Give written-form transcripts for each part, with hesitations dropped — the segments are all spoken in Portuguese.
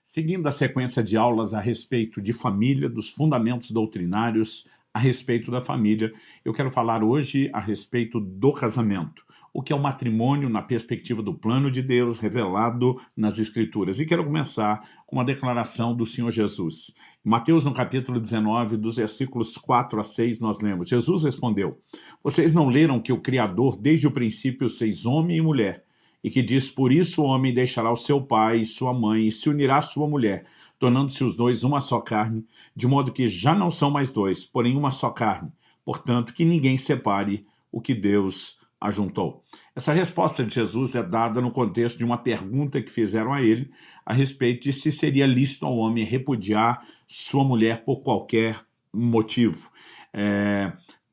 Seguindo a sequência de aulas a respeito de família, dos fundamentos doutrinários a respeito da família, eu quero falar hoje a respeito do casamento, o que é o matrimônio na perspectiva do plano de Deus revelado nas Escrituras. E quero começar com uma declaração do Senhor Jesus. Em Mateus, no capítulo 19, dos versículos 4 a 6, nós lemos: Jesus respondeu: "Vocês não leram que o Criador desde o princípio fez homem e mulher? E que diz: por isso o homem deixará o seu pai e sua mãe e se unirá à sua mulher, tornando-se os dois uma só carne, de modo que já não são mais dois, porém uma só carne. Portanto, que ninguém separe o que Deus ajuntou." Essa resposta de Jesus é dada no contexto de uma pergunta que fizeram a ele a respeito de se seria lícito ao homem repudiar sua mulher por qualquer motivo.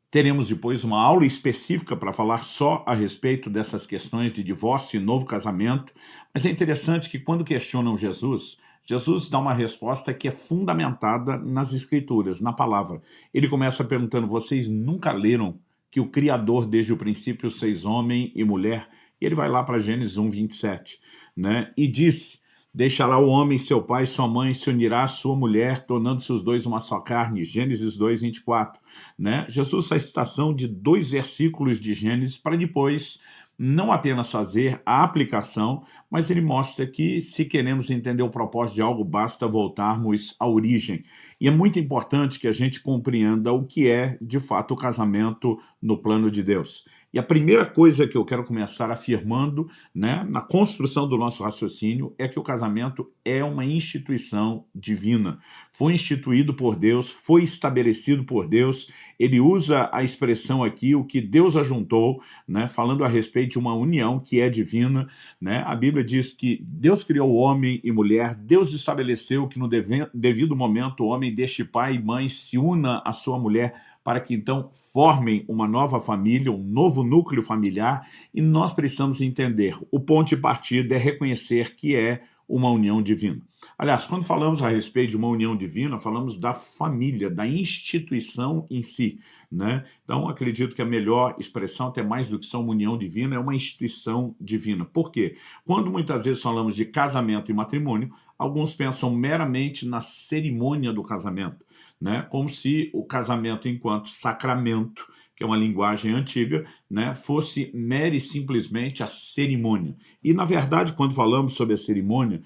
Teremos depois uma aula específica para falar só a respeito dessas questões de divórcio e novo casamento, mas é interessante que quando questionam Jesus, Jesus dá uma resposta que é fundamentada nas Escrituras, na palavra. Ele começa perguntando: vocês nunca leram que o Criador desde o princípio fez homem e mulher? E ele vai lá para Gênesis 1, 27, né? E disse: deixará o homem seu pai e sua mãe, se unirá à sua mulher, tornando-se os dois uma só carne. Gênesis 2, 24. Né? Jesus faz citação de 2 versículos de Gênesis para depois não apenas fazer a aplicação, mas ele mostra que, se queremos entender o propósito de algo, basta voltarmos à origem. E é muito importante que a gente compreenda o que é, de fato, o casamento no plano de Deus. E a primeira coisa que eu quero começar afirmando, né, na construção do nosso raciocínio, é que o casamento é uma instituição divina. Foi instituído por Deus, foi estabelecido por Deus. Ele usa a expressão aqui, o que Deus ajuntou, né, falando a respeito de uma união que é divina. Né? A Bíblia diz que Deus criou homem e mulher, Deus estabeleceu que no devido momento o homem deixe pai e mãe, se una à sua mulher, para que então formem uma nova família, um novo núcleo familiar, e nós precisamos entender, o ponto de partida é reconhecer que é uma união divina. Aliás, quando falamos a respeito de uma união divina, falamos da família, da instituição em si, né? Então, acredito que a melhor expressão, até mais do que só uma união divina, é uma instituição divina. Por quê? Quando muitas vezes falamos de casamento e matrimônio, alguns pensam meramente na cerimônia do casamento, né? Como se o casamento enquanto sacramento, que é uma linguagem antiga, né, fosse mera e simplesmente a cerimônia. E, na verdade, quando falamos sobre a cerimônia,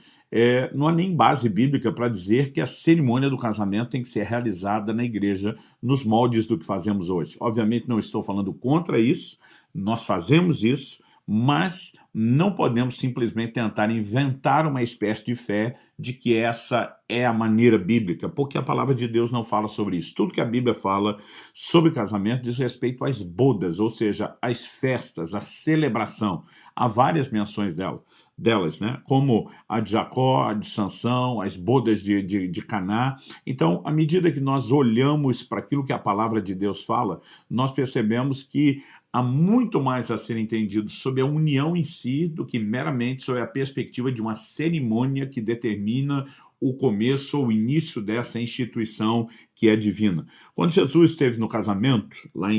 não há nem base bíblica para dizer que a cerimônia do casamento tem que ser realizada na igreja nos moldes do que fazemos hoje. Obviamente, não estou falando contra isso, nós fazemos isso, mas não podemos simplesmente tentar inventar uma espécie de fé de que essa é a maneira bíblica, porque a palavra de Deus não fala sobre isso. Tudo que a Bíblia fala sobre casamento diz respeito às bodas, ou seja, às festas, à celebração. Há várias menções delas, né? Como a de Jacó, a de Sansão, as bodas de Caná. Então, à medida que nós olhamos para aquilo que a palavra de Deus fala, nós percebemos que há muito mais a ser entendido sobre a união em si do que meramente sobre a perspectiva de uma cerimônia que determina o começo ou o início dessa instituição que é divina. Quando Jesus esteve no casamento, lá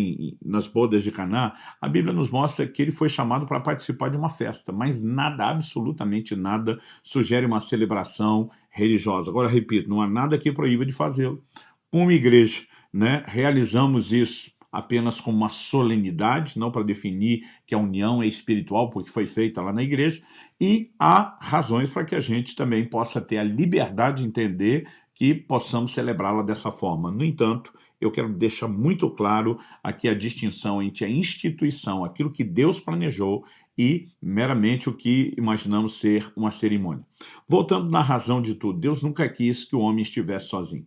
nas bodas de Caná, a Bíblia nos mostra que ele foi chamado para participar de uma festa, mas nada, absolutamente nada, sugere uma celebração religiosa. Agora, repito, não há nada que proíba de fazê-lo. Como igreja, né, realizamos isso apenas como uma solenidade, não para definir que a união é espiritual, porque foi feita lá na igreja, e há razões para que a gente também possa ter a liberdade de entender que possamos celebrá-la dessa forma. No entanto, eu quero deixar muito claro aqui a distinção entre a instituição, aquilo que Deus planejou, e meramente o que imaginamos ser uma cerimônia. Voltando na razão de tudo, Deus nunca quis que o homem estivesse sozinho.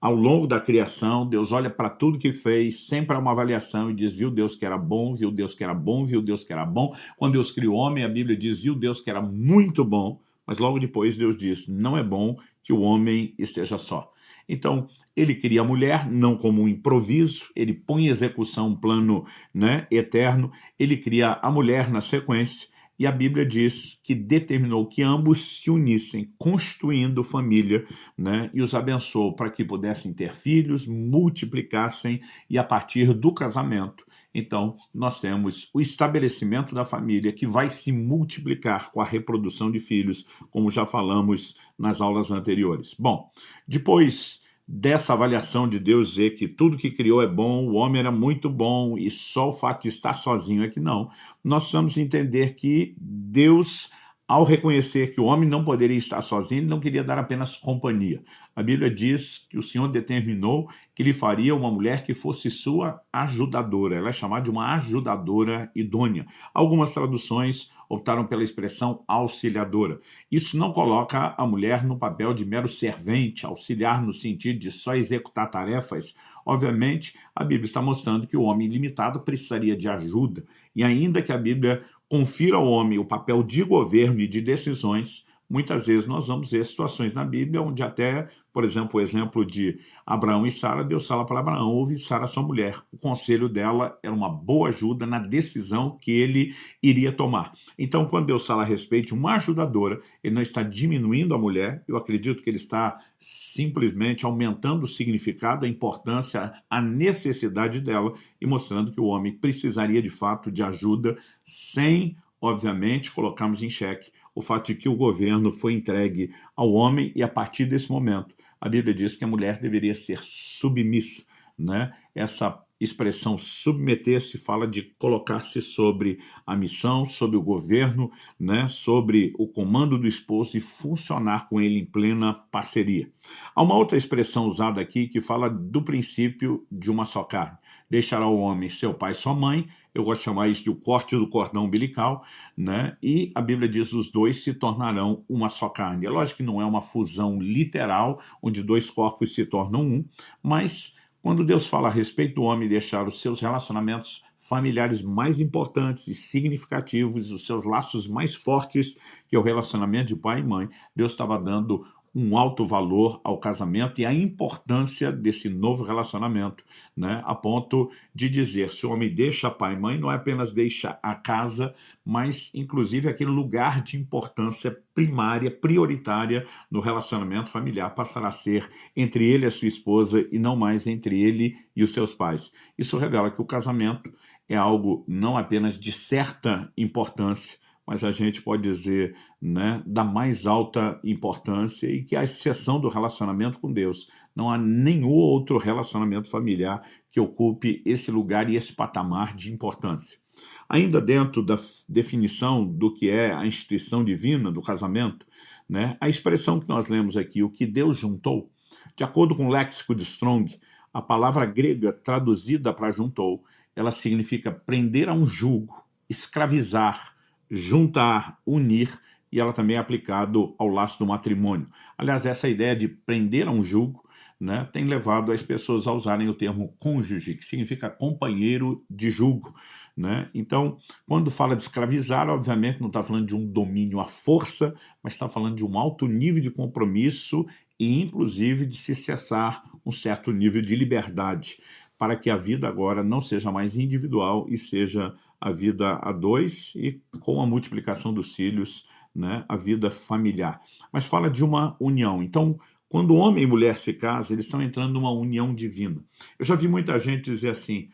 Ao longo da criação, Deus olha para tudo que fez, sempre há uma avaliação e diz: viu Deus que era bom, viu Deus que era bom, viu Deus que era bom. Quando Deus criou o homem, a Bíblia diz: viu Deus que era muito bom, mas logo depois Deus diz: não é bom que o homem esteja só. Então, ele cria a mulher não como um improviso, ele põe em execução um plano, né, eterno, ele cria a mulher na sequência, e a Bíblia diz que determinou que ambos se unissem, constituindo família, né, e os abençoou para que pudessem ter filhos, multiplicassem e a partir do casamento. Então, nós temos o estabelecimento da família que vai se multiplicar com a reprodução de filhos, como já falamos nas aulas anteriores. Bom, depois dessa avaliação de Deus dizer que tudo que criou é bom, o homem era muito bom e só o fato de estar sozinho é que não, nós precisamos entender que Deus, ao reconhecer que o homem não poderia estar sozinho, ele não queria dar apenas companhia. A Bíblia diz que o Senhor determinou que lhe faria uma mulher que fosse sua ajudadora. Ela é chamada de uma ajudadora idônea. Algumas traduções optaram pela expressão auxiliadora. Isso não coloca a mulher no papel de mero servente, auxiliar no sentido de só executar tarefas. Obviamente, a Bíblia está mostrando que o homem limitado precisaria de ajuda. E ainda que a Bíblia confira ao homem o papel de governo e de decisões, muitas vezes nós vamos ver situações na Bíblia onde até, por exemplo, o exemplo de Abraão e Sara, Deus fala para Abraão: ouve Sara, sua mulher. O conselho dela era uma boa ajuda na decisão que ele iria tomar. Então, quando Deus fala a respeito de uma ajudadora, ele não está diminuindo a mulher, eu acredito que ele está simplesmente aumentando o significado, a importância, a necessidade dela e mostrando que o homem precisaria de fato de ajuda sem, obviamente, colocarmos em xeque o fato de que o governo foi entregue ao homem e a partir desse momento a Bíblia diz que a mulher deveria ser submissa, né? Essa expressão submeter-se fala de colocar-se sobre a missão, sobre o governo, né? Sobre o comando do esposo e funcionar com ele em plena parceria. Há uma outra expressão usada aqui que fala do princípio de uma só carne. Deixará o homem seu pai e sua mãe, eu gosto de chamar isso de o corte do cordão umbilical, né? E a Bíblia diz os dois se tornarão uma só carne. É lógico que não é uma fusão literal, onde dois corpos se tornam um, mas quando Deus fala a respeito do homem deixar os seus relacionamentos familiares mais importantes e significativos, os seus laços mais fortes, que é o relacionamento de pai e mãe, Deus estava dando um alto valor ao casamento e a importância desse novo relacionamento, né? A ponto de dizer, se o homem deixa pai e mãe, não é apenas deixa a casa, mas inclusive aquele lugar de importância primária, prioritária no relacionamento familiar passará a ser entre ele e a sua esposa e não mais entre ele e os seus pais. Isso revela que o casamento é algo não apenas de certa importância, mas a gente pode dizer, né, da mais alta importância e que, à exceção do relacionamento com Deus, não há nenhum outro relacionamento familiar que ocupe esse lugar e esse patamar de importância. Ainda dentro da definição do que é a instituição divina do casamento, né, a expressão que nós lemos aqui, o que Deus juntou, de acordo com o léxico de Strong, a palavra grega traduzida para juntou, ela significa prender a um jugo, escravizar, juntar, unir, e ela também é aplicado ao laço do matrimônio. Aliás, essa ideia de prender a um jugo, né, tem levado as pessoas a usarem o termo cônjuge, que significa companheiro de jugo, né? Então, quando fala de escravizar, obviamente não está falando de um domínio à força, mas está falando de um alto nível de compromisso e, inclusive, de se cessar um certo nível de liberdade, para que a vida agora não seja mais individual e seja a vida a dois e com a multiplicação dos filhos, né, a vida familiar. Mas fala de uma união. Então, quando homem e mulher se casam, eles estão entrando numa união divina. Eu já vi muita gente dizer assim,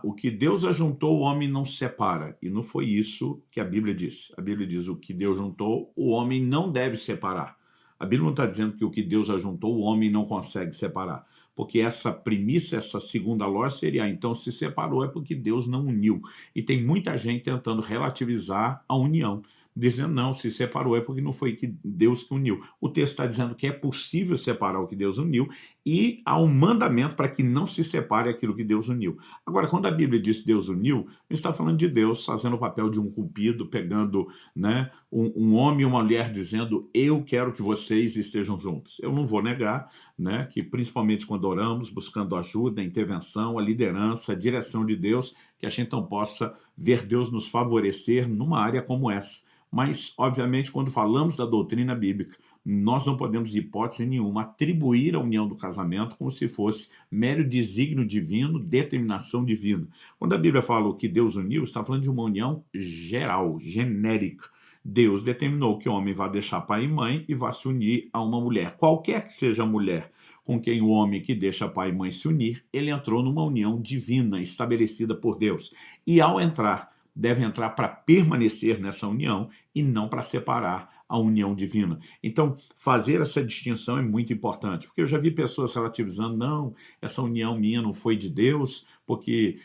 o que Deus ajuntou, o homem não separa. E não foi isso que a Bíblia diz. A Bíblia diz o que Deus juntou, o homem não deve separar. A Bíblia não está dizendo que o que Deus ajuntou, o homem não consegue separar. Porque essa premissa, essa segunda lógica seria, então se separou é porque Deus não uniu. E tem muita gente tentando relativizar a união, dizendo, não, se separou é porque não foi que Deus que uniu. O texto está dizendo que é possível separar o que Deus uniu e há um mandamento para que não se separe aquilo que Deus uniu. Agora, quando a Bíblia diz que Deus uniu, a gente está falando de Deus fazendo o papel de um cupido, pegando, né, um homem e uma mulher dizendo, eu quero que vocês estejam juntos. Eu não vou negar, né, que principalmente quando oramos, buscando ajuda, a intervenção, a liderança, a direção de Deus, que a gente não possa ver Deus nos favorecer numa área como essa. Mas, obviamente, quando falamos da doutrina bíblica, nós não podemos, de hipótese nenhuma, atribuir a união do casamento como se fosse mero desígnio divino, determinação divina. Quando a Bíblia fala o que Deus uniu, está falando de uma união geral, genérica. Deus determinou que o homem vá deixar pai e mãe e vá se unir a uma mulher. Qualquer que seja a mulher com quem o homem que deixa pai e mãe se unir, ele entrou numa união divina, estabelecida por Deus. E ao entrar, deve entrar para permanecer nessa união e não para separar a união divina. Então, fazer essa distinção é muito importante, porque eu já vi pessoas relativizando, não, essa união minha não foi de Deus, porque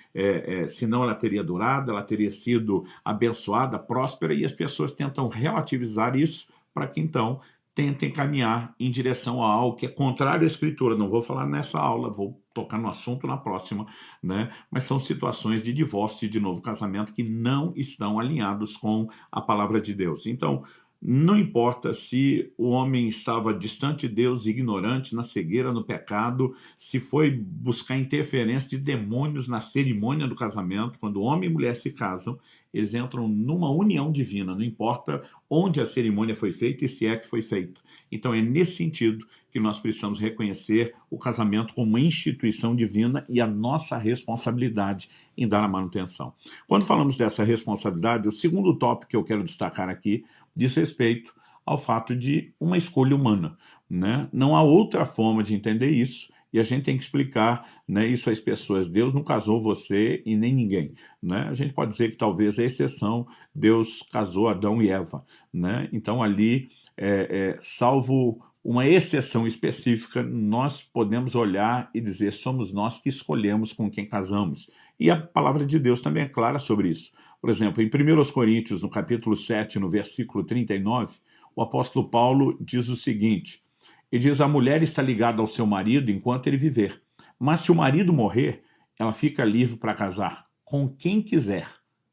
senão ela teria durado, ela teria sido abençoada, próspera, e as pessoas tentam relativizar isso para que então tentem caminhar em direção a algo que é contrário à Escritura. Não vou falar nessa aula, vou tocar no assunto na próxima, né? Mas são situações de divórcio e de novo casamento que não estão alinhados com a palavra de Deus. Então, não importa se o homem estava distante de Deus, ignorante, na cegueira, no pecado, se foi buscar interferência de demônios na cerimônia do casamento. Quando homem e mulher se casam, eles entram numa união divina, não importa onde a cerimônia foi feita e se é que foi feita. Então é nesse sentido que nós precisamos reconhecer o casamento como uma instituição divina e a nossa responsabilidade em dar a manutenção. Quando falamos dessa responsabilidade, o segundo tópico que eu quero destacar aqui diz respeito ao fato de uma escolha humana, né? Não há outra forma de entender isso, e a gente tem que explicar, né, isso às pessoas. Deus não casou você e nem ninguém, né? A gente pode dizer que talvez a exceção, Deus casou Adão e Eva, né? Então ali, salvo uma exceção específica, nós podemos olhar e dizer, somos nós que escolhemos com quem casamos. E a palavra de Deus também é clara sobre isso. Por exemplo, em 1 Coríntios, no capítulo 7, no versículo 39, o apóstolo Paulo diz o seguinte, ele diz, a mulher está ligada ao seu marido enquanto ele viver, mas se o marido morrer, ela fica livre para casar com quem quiser,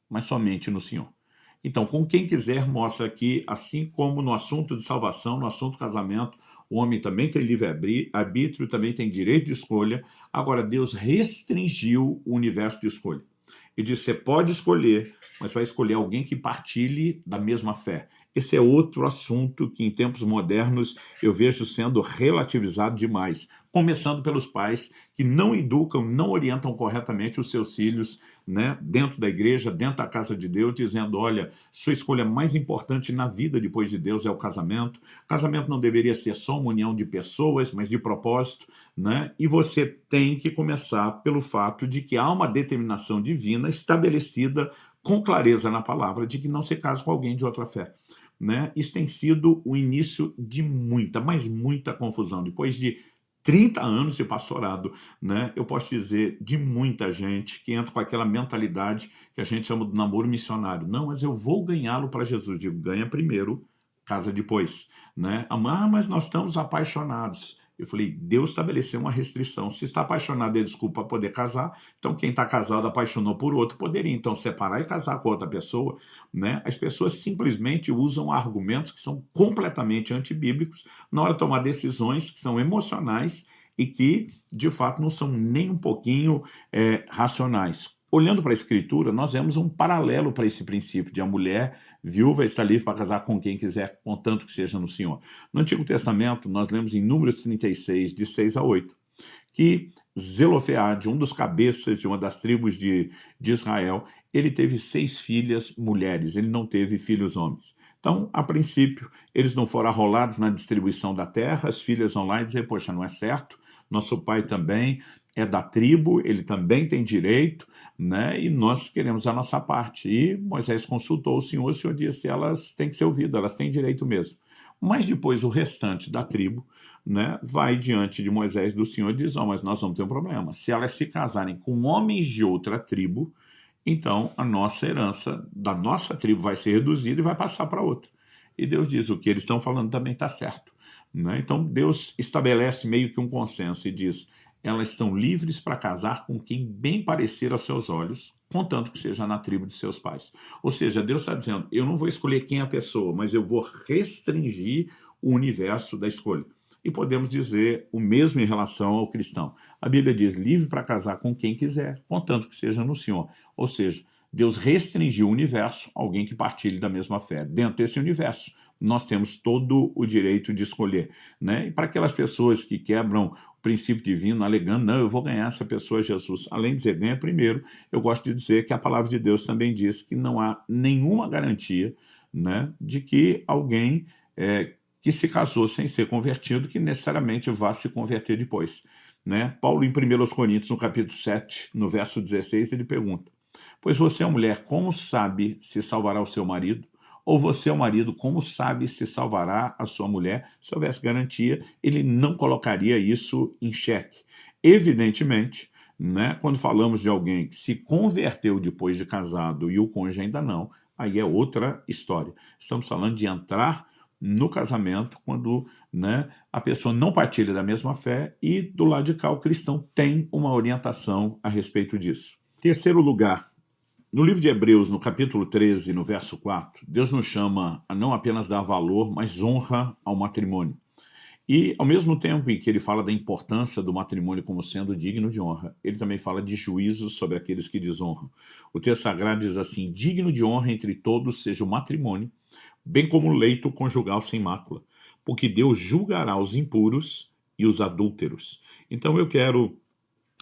mas somente no Senhor. Então, com quem quiser mostra que, assim como no assunto de salvação, no assunto do casamento, o homem também tem livre-arbítrio, também tem direito de escolha. Agora, Deus restringiu o universo de escolha. Ele diz, você pode escolher, mas vai escolher alguém que partilhe da mesma fé. Esse é outro assunto que, em tempos modernos, eu vejo sendo relativizado demais. Começando pelos pais que não educam, não orientam corretamente os seus filhos, né, dentro da igreja, dentro da casa de Deus, dizendo, olha, sua escolha mais importante na vida depois de Deus é o casamento. O casamento não deveria ser só uma união de pessoas, mas de propósito, né? E você tem que começar pelo fato de que há uma determinação divina estabelecida com clareza na palavra de que não se casa com alguém de outra fé, né? Isso tem sido o início de muita, mas muita confusão. Depois de 30 anos de pastorado, né, eu posso dizer de muita gente que entra com aquela mentalidade que a gente chama de namoro missionário. Não, mas eu vou ganhá-lo para Jesus. Digo, ganha primeiro, casa depois, né? Ah, mas nós estamos apaixonados. Eu falei, Deus estabeleceu uma restrição. Se está apaixonado, é desculpa para poder casar. Então, quem está casado apaixonou por outro, poderia então separar e casar com outra pessoa, né? As pessoas simplesmente usam argumentos que são completamente antibíblicos na hora de tomar decisões que são emocionais e que, de fato, não são nem um pouquinho racionais. Olhando para a Escritura, nós vemos um paralelo para esse princípio de a mulher viúva está livre para casar com quem quiser, contanto que seja no Senhor. No Antigo Testamento, nós lemos em Números 36, de 6 a 8, que Zelofeade, um dos cabeças de uma das tribos de Israel, ele teve 6 filhas mulheres, ele não teve filhos homens. Então, a princípio, eles não foram arrolados na distribuição da terra, as filhas vão lá e dizer, poxa, não é certo, nosso pai também é da tribo, ele também tem direito, né? E nós queremos a nossa parte. E Moisés consultou o Senhor disse, elas têm que ser ouvidas, elas têm direito mesmo. Mas depois o restante da tribo, né, vai diante de Moisés do Senhor e diz, mas nós vamos ter um problema. Se elas se casarem com homens de outra tribo, então a nossa herança da nossa tribo vai ser reduzida e vai passar para outra. E Deus diz, o que eles estão falando também está certo, né? Então Deus estabelece meio que um consenso e diz, elas estão livres para casar com quem bem parecer aos seus olhos, contanto que seja na tribo de seus pais. Ou seja, Deus está dizendo, eu não vou escolher quem é a pessoa, mas eu vou restringir o universo da escolha. E podemos dizer o mesmo em relação ao cristão. A Bíblia diz, livre para casar com quem quiser, contanto que seja no Senhor. Ou seja, Deus restringiu o universo a alguém que partilhe da mesma fé. Dentro desse universo, nós temos todo o direito de escolher, né? E para aquelas pessoas que quebram o princípio divino, alegando, não, eu vou ganhar essa pessoa, Jesus. Além de dizer, ganha primeiro, eu gosto de dizer que a palavra de Deus também diz que não há nenhuma garantia, né, de que alguém que se casou sem ser convertido, que necessariamente vá se converter depois, né? Paulo, em 1 Coríntios, no capítulo 7, no verso 16, ele pergunta, pois você é mulher, como sabe se salvará o seu marido? Ou você é o marido, como sabe se salvará a sua mulher? Se houvesse garantia, ele não colocaria isso em xeque. Evidentemente, né, quando falamos de alguém que se converteu depois de casado e o cônjuge ainda não, aí é outra história. Estamos falando de entrar no casamento quando, né, a pessoa não partilha da mesma fé e do lado de cá o cristão tem uma orientação a respeito disso. Terceiro lugar, no livro de Hebreus, no capítulo 13, no verso 4, Deus nos chama a não apenas dar valor, mas honra ao matrimônio. E, ao mesmo tempo em que ele fala da importância do matrimônio como sendo digno de honra, ele também fala de juízo sobre aqueles que desonram. O texto sagrado diz assim, digno de honra entre todos seja o matrimônio, bem como o leito conjugal sem mácula, porque Deus julgará os impuros e os adúlteros. Então eu quero,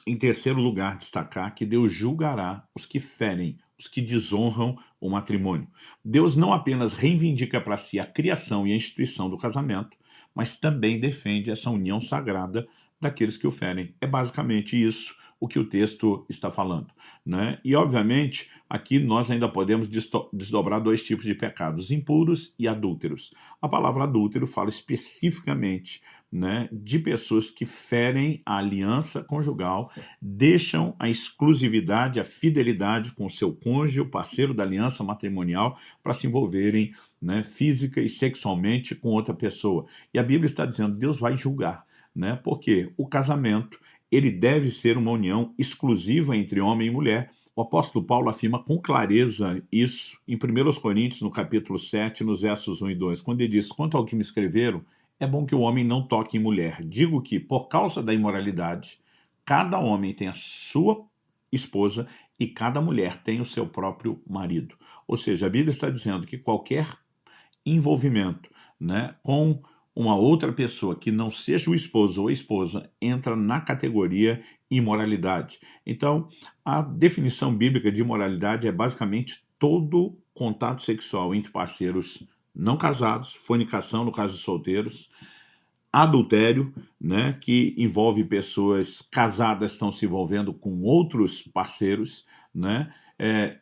em terceiro lugar, destacar que Deus julgará os que ferem, os que desonram o matrimônio. Deus não apenas reivindica para si a criação e a instituição do casamento, mas também defende essa união sagrada daqueles que o ferem. É basicamente isso o que o texto está falando, né? E, obviamente, aqui nós ainda podemos desdobrar dois tipos de pecados, impuros e adúlteros. A palavra adúltero fala especificamente, né, de pessoas que ferem a aliança conjugal, deixam a exclusividade, a fidelidade com o seu cônjuge, o parceiro da aliança matrimonial, para se envolverem, né, física e sexualmente com outra pessoa. E a Bíblia está dizendo, Deus vai julgar, né, porque o casamento ele deve ser uma união exclusiva entre homem e mulher. O apóstolo Paulo afirma com clareza isso em 1 Coríntios, no capítulo 7, nos versos 1 e 2, quando ele diz, quanto ao que me escreveram, é bom que o homem não toque em mulher. Digo que, por causa da imoralidade, cada homem tem a sua esposa e cada mulher tem o seu próprio marido. Ou seja, a Bíblia está dizendo que qualquer envolvimento, né, com uma outra pessoa que não seja o esposo ou a esposa entra na categoria imoralidade. Então, a definição bíblica de imoralidade é basicamente todo contato sexual entre parceiros não casados, fornicação no caso de solteiros, adultério, né, que envolve pessoas casadas estão se envolvendo com outros parceiros, né,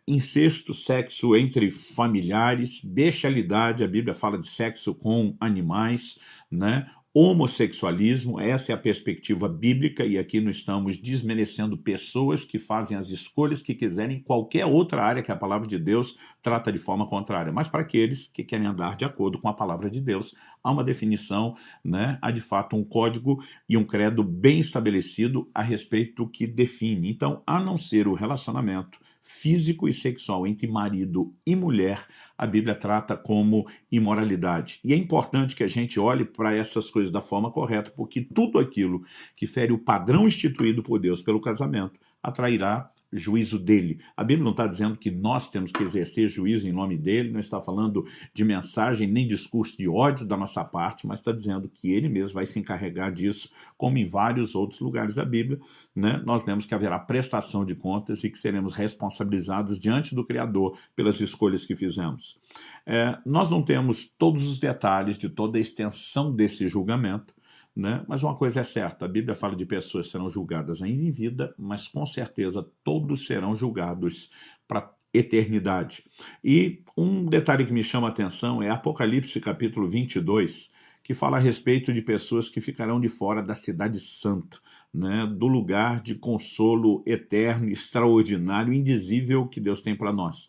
incesto, sexo entre familiares, bestialidade, a Bíblia fala de sexo com animais, né, homossexualismo, essa é a perspectiva bíblica, e aqui não estamos desmerecendo pessoas que fazem as escolhas que quiserem em qualquer outra área que a palavra de Deus trata de forma contrária, mas para aqueles que querem andar de acordo com a palavra de Deus, há uma definição, né, há de fato um código e um credo bem estabelecido a respeito do que define. Então, a não ser o relacionamento físico e sexual entre marido e mulher, a Bíblia trata como imoralidade. E é importante que a gente olhe para essas coisas da forma correta, porque tudo aquilo que fere o padrão instituído por Deus pelo casamento atrairá juízo dele. A Bíblia não está dizendo que nós temos que exercer juízo em nome dele, não está falando de mensagem nem discurso de ódio da nossa parte, mas está dizendo que ele mesmo vai se encarregar disso, como em vários outros lugares da Bíblia, né? Nós lemos que haverá prestação de contas e que seremos responsabilizados diante do Criador pelas escolhas que fizemos. Nós não temos todos os detalhes de toda a extensão desse julgamento, né? Mas uma coisa é certa, a Bíblia fala de pessoas que serão julgadas ainda em vida, mas com certeza todos serão julgados para eternidade. E um detalhe que me chama a atenção é Apocalipse capítulo 22, que fala a respeito de pessoas que ficarão de fora da cidade santa, né? Do lugar de consolo eterno, extraordinário, indizível que Deus tem para nós.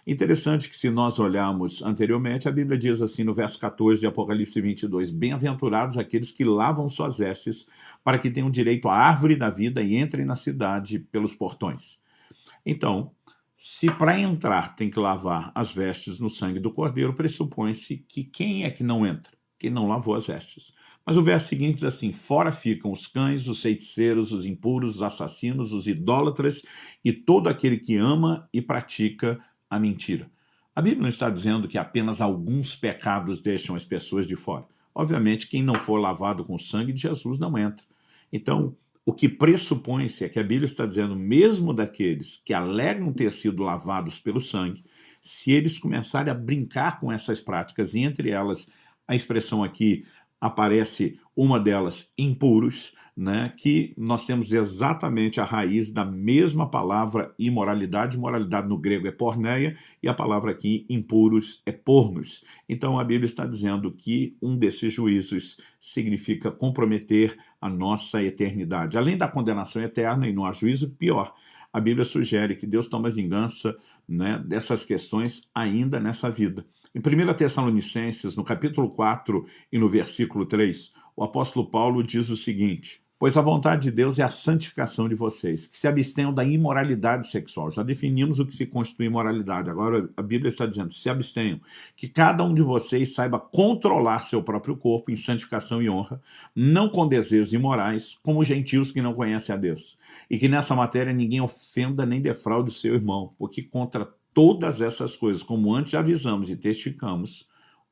Interessante que se nós olharmos anteriormente, a Bíblia diz assim no verso 14 de Apocalipse 22, bem-aventurados aqueles que lavam suas vestes para que tenham direito à árvore da vida e entrem na cidade pelos portões. Então, se para entrar tem que lavar as vestes no sangue do Cordeiro, pressupõe-se que quem é que não entra? Quem não lavou as vestes. Mas o verso seguinte diz assim, fora ficam os cães, os feiticeiros, os impuros, os assassinos, os idólatras e todo aquele que ama e pratica a mentira. A Bíblia não está dizendo que apenas alguns pecados deixam as pessoas de fora. Obviamente, quem não for lavado com o sangue de Jesus não entra. Então, o que pressupõe-se é que a Bíblia está dizendo, mesmo daqueles que alegam ter sido lavados pelo sangue, se eles começarem a brincar com essas práticas, e entre elas, a expressão aqui aparece uma delas, impuros, né, que nós temos exatamente a raiz da mesma palavra imoralidade. Moralidade no grego é porneia, e a palavra aqui, impuros, é pornos. Então a Bíblia está dizendo que um desses juízos significa comprometer a nossa eternidade. Além da condenação eterna, e não há juízo, pior, a Bíblia sugere que Deus toma vingança, né, dessas questões ainda nessa vida. Em 1 Tessalonicenses, no capítulo 4 e no versículo 3, o apóstolo Paulo diz o seguinte: pois a vontade de Deus é a santificação de vocês, que se abstenham da imoralidade sexual. Já definimos o que se constitui imoralidade, agora a Bíblia está dizendo, se abstenham, que cada um de vocês saiba controlar seu próprio corpo em santificação e honra, não com desejos imorais, como os gentios que não conhecem a Deus. E que nessa matéria ninguém ofenda nem defraude o seu irmão, porque contra todas essas coisas, como antes avisamos e testificamos,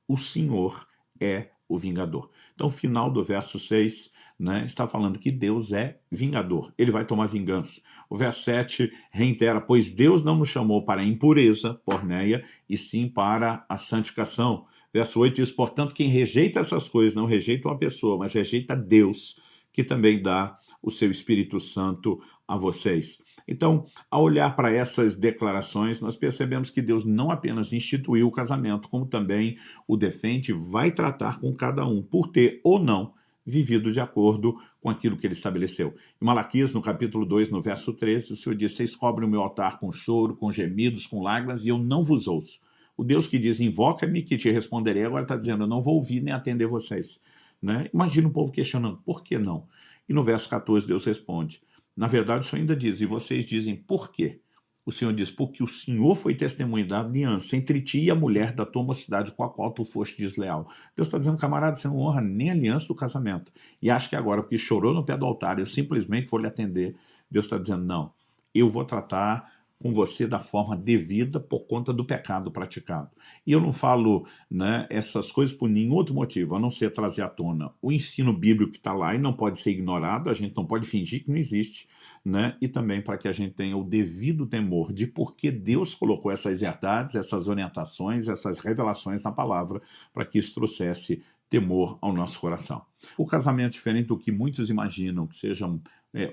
o Senhor é o vingador. Então, o final do verso 6, né, está falando que Deus é vingador. Ele vai tomar vingança. O verso 7 reitera, pois Deus não nos chamou para a impureza, porneia, e sim para a santificação. Verso 8 diz, portanto, quem rejeita essas coisas não rejeita uma pessoa, mas rejeita Deus, que também dá o seu Espírito Santo a vocês. Então, ao olhar para essas declarações, nós percebemos que Deus não apenas instituiu o casamento, como também o defende, vai tratar com cada um, por ter ou não vivido de acordo com aquilo que ele estabeleceu. Em Malaquias, no capítulo 2, no verso 13, o Senhor diz, vocês cobrem o meu altar com choro, com gemidos, com lágrimas, e eu não vos ouço. O Deus que diz, invoca-me que te responderei, agora está dizendo, eu não vou ouvir nem atender vocês. Né? Imagina o povo questionando, por que não? E no verso 14, Deus responde, na verdade, o Senhor ainda diz, e vocês dizem, por quê? O Senhor diz, porque o Senhor foi testemunha da aliança entre ti e a mulher da tua mocidade com a qual tu foste desleal. Deus está dizendo, camarada, você não honra nem a aliança do casamento. E acha que agora, porque chorou no pé do altar, eu simplesmente vou lhe atender. Deus está dizendo, não, eu vou tratar com você da forma devida por conta do pecado praticado. E eu não falo, né, essas coisas por nenhum outro motivo, a não ser trazer à tona o ensino bíblico que está lá e não pode ser ignorado, a gente não pode fingir que não existe, né, e também para que a gente tenha o devido temor de por que Deus colocou essas verdades, essas orientações, essas revelações na palavra, para que isso trouxesse temor ao nosso coração. O casamento, diferente do que muitos imaginam, que seja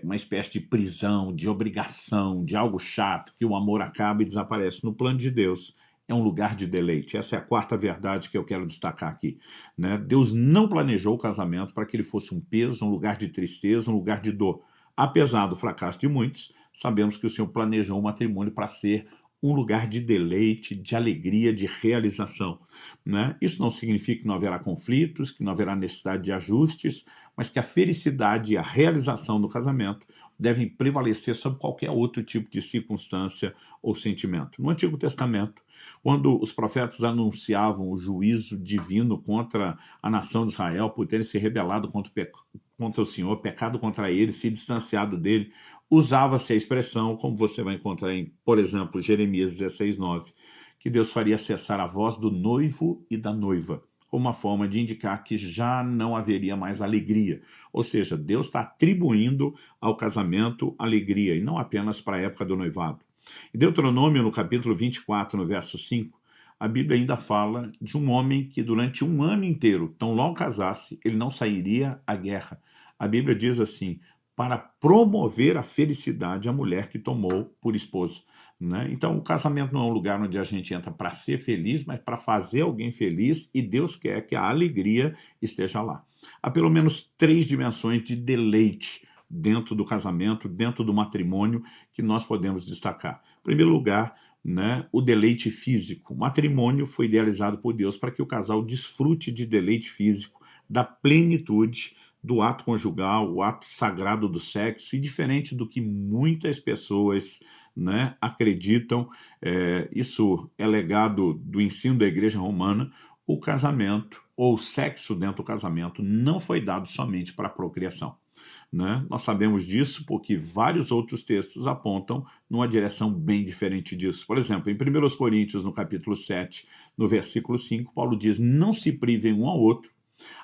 uma espécie de prisão, de obrigação, de algo chato, que o amor acaba e desaparece. No plano de Deus, é um lugar de deleite. Essa é a quarta verdade que eu quero destacar aqui. Né? Deus não planejou o casamento para que ele fosse um peso, um lugar de tristeza, um lugar de dor. Apesar do fracasso de muitos, sabemos que o Senhor planejou o matrimônio para ser um lugar de deleite, de alegria, de realização. Né? Isso não significa que não haverá conflitos, que não haverá necessidade de ajustes, mas que a felicidade e a realização do casamento devem prevalecer sobre qualquer outro tipo de circunstância ou sentimento. No Antigo Testamento, quando os profetas anunciavam o juízo divino contra a nação de Israel por terem se rebelado contra o Senhor, pecado contra ele, se distanciado dele, usava-se a expressão, como você vai encontrar em, por exemplo, Jeremias 16:9, que Deus faria cessar a voz do noivo e da noiva, como uma forma de indicar que já não haveria mais alegria. Ou seja, Deus está atribuindo ao casamento alegria, e não apenas para a época do noivado. Em Deuteronômio, no capítulo 24, no verso 5, a Bíblia ainda fala de um homem que durante um ano inteiro, tão logo casasse, ele não sairia à guerra. A Bíblia diz assim, para promover a felicidade à mulher que tomou por esposa. Né? Então, o casamento não é um lugar onde a gente entra para ser feliz, mas para fazer alguém feliz, e Deus quer que a alegria esteja lá. Há pelo menos 3 dimensões de deleite dentro do casamento, dentro do matrimônio, que nós podemos destacar. Em primeiro lugar, né, o deleite físico. O matrimônio foi idealizado por Deus para que o casal desfrute de deleite físico, da plenitude do ato conjugal, o ato sagrado do sexo, e diferente do que muitas pessoas, né, acreditam, isso é legado do ensino da Igreja Romana, o casamento, ou o sexo dentro do casamento, não foi dado somente para a procriação. né? Nós sabemos disso porque vários outros textos apontam numa direção bem diferente disso. Por exemplo, em 1 Coríntios, no capítulo 7, no versículo 5, Paulo diz: não se privem um ao outro,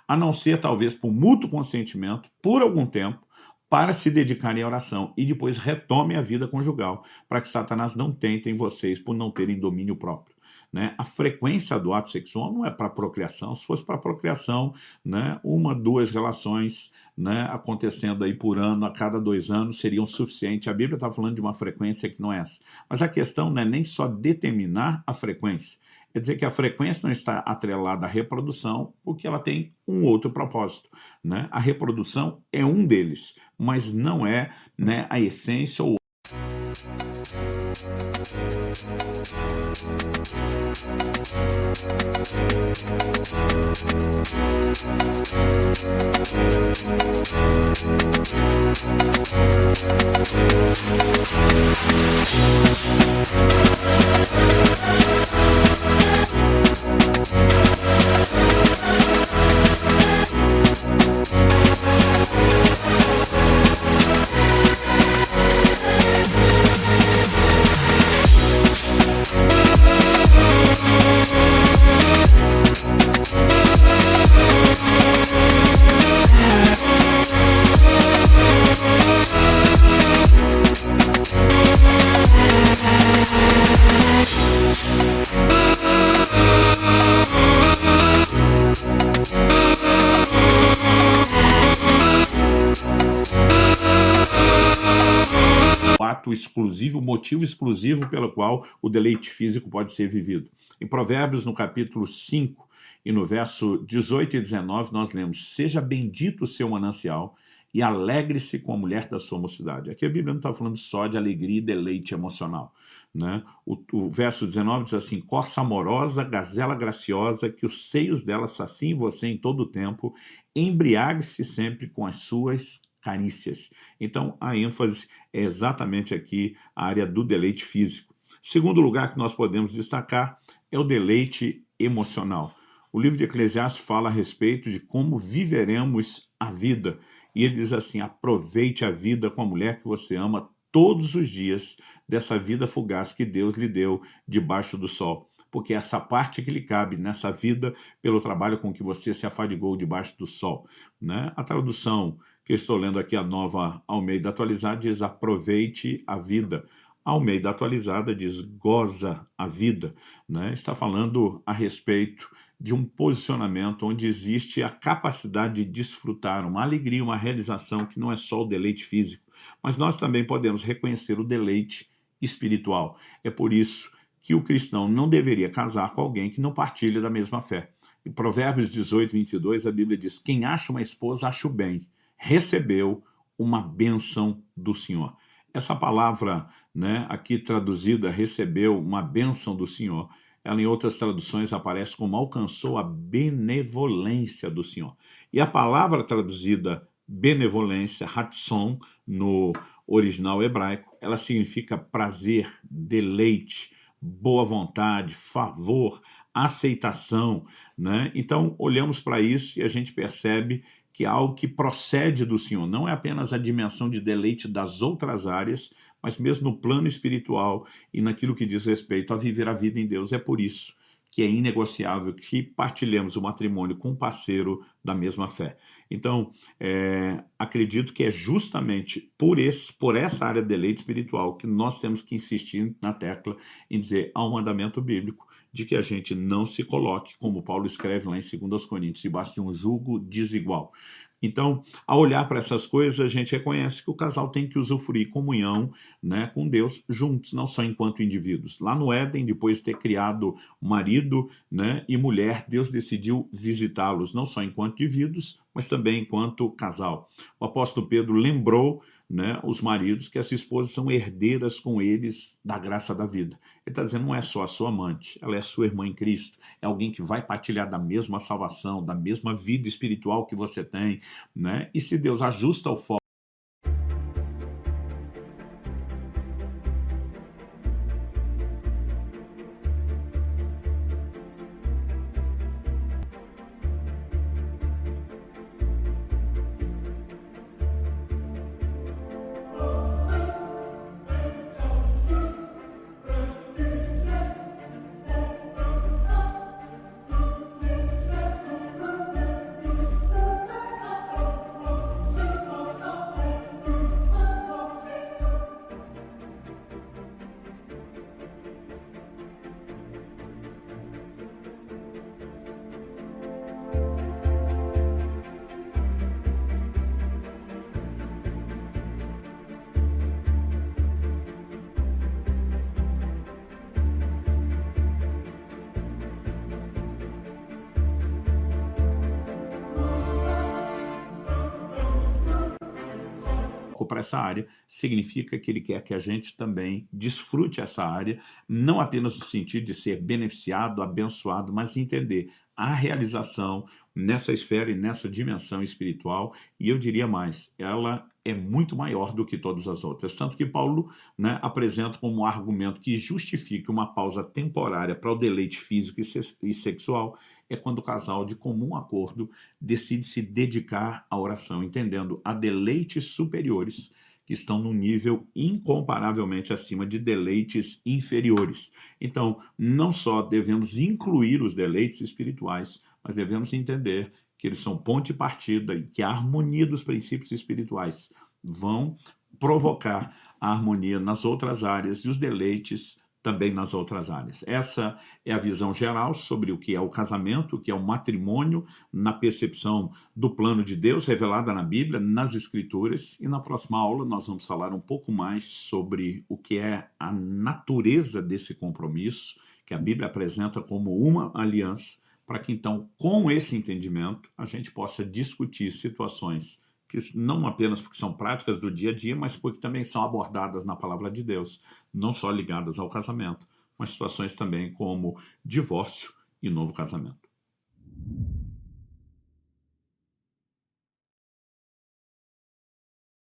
a não ser talvez por mútuo consentimento, por algum tempo, para se dedicarem à oração e depois retomem a vida conjugal, para que Satanás não tente em vocês por não terem domínio próprio. Né? A frequência do ato sexual não é para procriação. Se fosse para procriação, né, 1, 2 relações, né, acontecendo aí por ano, a cada 2 anos, seriam suficiente. A Bíblia está falando de uma frequência que não é essa. Mas a questão não é nem só determinar a frequência, quer dizer que a frequência não está atrelada à reprodução, porque ela tem um outro propósito. Né? A reprodução é um deles, mas não é, né, a essência ou ato exclusivo, motivo exclusivo pelo qual o deleite físico pode ser vivido. Em Provérbios, no capítulo 5 e no verso 18 e 19, nós lemos: seja bendito o seu manancial e alegre-se com a mulher da sua mocidade. Aqui a Bíblia não está falando só de alegria e deleite emocional. Né? O verso 19 diz assim: corça amorosa, gazela graciosa, que os seios dela saciem você em todo o tempo, embriague-se sempre com as suas carícias. Então, a ênfase é exatamente aqui a área do deleite físico. Segundo lugar que nós podemos destacar é o deleite emocional. O livro de Eclesiastes fala a respeito de como viveremos a vida. E ele diz assim: aproveite a vida com a mulher que você ama todos os dias dessa vida fugaz que Deus lhe deu debaixo do sol. Porque essa parte que lhe cabe nessa vida pelo trabalho com que você se afadigou debaixo do sol. Né? A tradução que eu estou lendo aqui, a Nova Almeida Atualizada, diz: aproveite a vida. A Almeida Atualizada diz: goza a vida. Né? Está falando a respeito de um posicionamento onde existe a capacidade de desfrutar uma alegria, uma realização que não é só o deleite físico, mas nós também podemos reconhecer o deleite espiritual. É por isso que o cristão não deveria casar com alguém que não partilha da mesma fé. Em Provérbios 18, 22, a Bíblia diz: quem acha uma esposa, acha o bem, recebeu uma bênção do Senhor. Essa palavra, né, aqui traduzida, recebeu uma bênção do Senhor, ela em outras traduções aparece como alcançou a benevolência do Senhor. E a palavra traduzida benevolência, ratson, no original hebraico, ela significa prazer, deleite, boa vontade, favor, aceitação. Né? Então, olhamos para isso e a gente percebe que é algo que procede do Senhor. Não é apenas a dimensão de deleite das outras áreas, mas mesmo no plano espiritual e naquilo que diz respeito a viver a vida em Deus. É por isso que é inegociável que partilhemos o matrimônio com um parceiro da mesma fé. Então, acredito que é justamente por essa área de deleite espiritual que nós temos que insistir na tecla em dizer há um mandamento bíblico de que a gente não se coloque, como Paulo escreve lá em 2 Coríntios, debaixo de um jugo desigual. Então, ao olhar para essas coisas, a gente reconhece que o casal tem que usufruir comunhão, né, com Deus juntos, não só enquanto indivíduos. Lá no Éden, depois de ter criado marido, né, e mulher, Deus decidiu visitá-los, não só enquanto indivíduos, mas também enquanto casal. O apóstolo Pedro lembrou, né, os maridos que as esposas são herdeiras com eles da graça da vida. Ele está dizendo, não é só a sua amante, ela é a sua irmã em Cristo, é alguém que vai partilhar da mesma salvação, da mesma vida espiritual que você tem, né? E se Deus ajusta o foco, foco para essa área, significa que ele quer que a gente também desfrute essa área, não apenas no sentido de ser beneficiado, abençoado, mas entender a realização nessa esfera e nessa dimensão espiritual, e eu diria mais, ela é muito maior do que todas as outras, tanto que Paulo, né, apresenta como um argumento que justifica uma pausa temporária para o deleite físico e sexual, é quando o casal, de comum acordo, decide se dedicar à oração, entendendo a deleites superiores que estão num nível incomparavelmente acima de deleites inferiores. Então, não só devemos incluir os deleites espirituais, mas devemos entender que eles são ponto de partida e que a harmonia dos princípios espirituais vão provocar a harmonia nas outras áreas e os deleites também nas outras áreas. Essa é a visão geral sobre o que é o casamento, o que é o matrimônio, na percepção do plano de Deus revelada na Bíblia, nas Escrituras, e na próxima aula nós vamos falar um pouco mais sobre o que é a natureza desse compromisso, que a Bíblia apresenta como uma aliança, para que então, com esse entendimento, a gente possa discutir situações que não apenas porque são práticas do dia a dia, mas porque também são abordadas na palavra de Deus, não só ligadas ao casamento, mas situações também como divórcio e novo casamento.